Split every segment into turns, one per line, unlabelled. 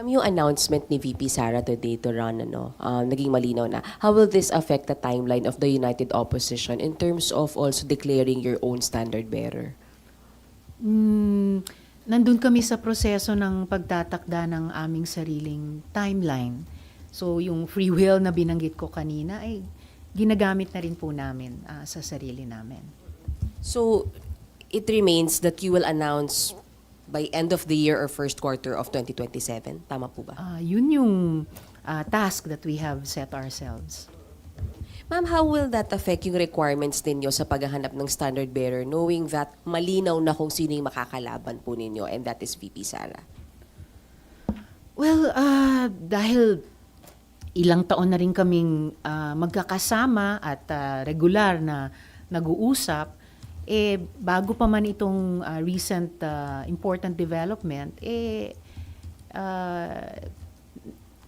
Yung announcement ni VP Sara today to run, naging malinaw na. How will this affect the timeline of the United Opposition in terms of also declaring your own standard bearer?
Nandun kami sa proseso ng pagtatakda ng aming sariling timeline. So yung free will na binanggit ko kanina ay ginagamit na rin po namin sa sarili namin.
So, it remains that you will announce by end of the year or first quarter of 2027. Tama po ba?
Yun yung task that we have set ourselves.
Ma'am, how will that affect yung requirements ninyo sa paghahanap ng standard bearer knowing that malinaw na kung sino yung makakalaban po ninyo and that is VP Sara?
Well, dahil ilang taon na rin kaming magkakasama at regular na nag-uusap, bago pa man itong recent important development,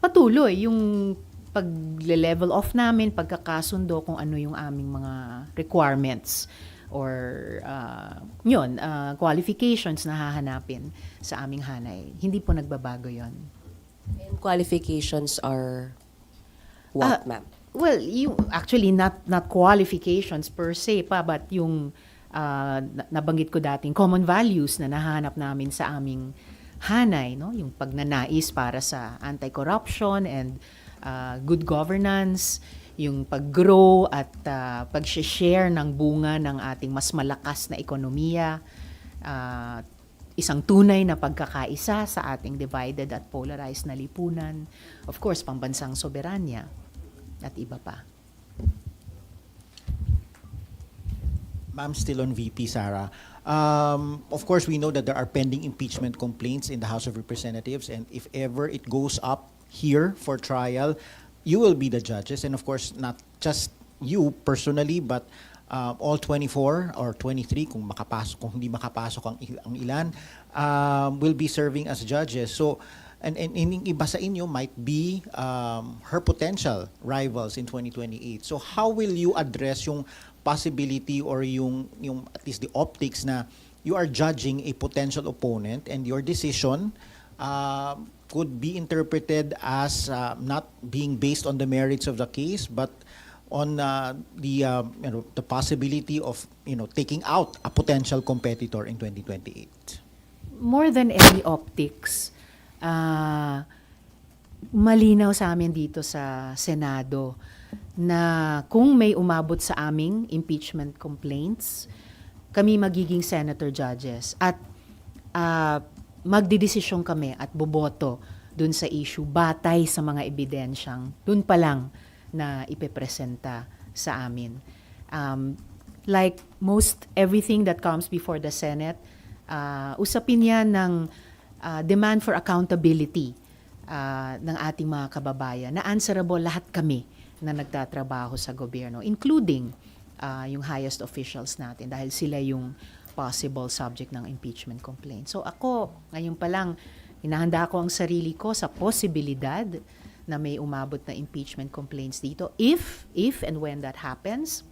patuloy yung pag-level off namin, pagkakasundo kung ano yung aming mga requirements or qualifications na hahanapin sa aming hanay. Hindi po nagbabago yon.
And qualifications are what, ma'am?
Well, actually not qualifications per se pa, but yung nabanggit ko dating common values na nahanap namin sa aming hanay, no? Yung pagnanais para sa anti-corruption and good governance, yung pag-grow at pag-share ng bunga ng ating mas malakas na ekonomiya, isang tunay na pagkakaisa sa ating divided at polarized na lipunan, of course, pambansang soberanya at iba pa.
Ma'am, still on VP Sara. Of course, we know that there are pending impeachment complaints in the House of Representatives, and if ever it goes up here for trial, you will be the judges, and of course, not just you personally, but all 24 or 23, kung hindi makapasok ang ilan, will be serving as judges. So, and iba sa inyo might be her potential rivals in 2028. So, how will you address yung possibility or yung at least the optics na you are judging a potential opponent and your decision could be interpreted as not being based on the merits of the case but on the possibility of taking out a potential competitor in 2028?
More than any optics, malinaw sa amin dito sa Senado na kung may umabot sa aming impeachment complaints, kami magiging senator judges at magdidesisyon kami at boboto dun sa issue batay sa mga ebidensyang dun pa lang na ipepresenta sa amin. Like most everything that comes before the Senate, usapin yan ng demand for accountability ng ating mga kababayan na answerable lahat kami na nagtatrabaho sa gobyerno, including yung highest officials natin dahil sila yung possible subject ng impeachment complaint. So ako, ngayon pa lang, hinahanda ko ang sarili ko sa posibilidad na may umabot na impeachment complaints dito. If and when that happens,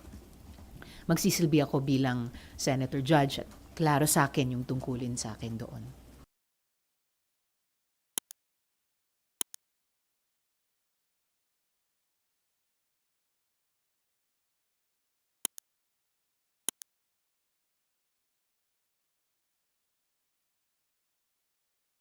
magsisilbi ako bilang senator judge at klaro sa akin yung tungkulin sa akin doon.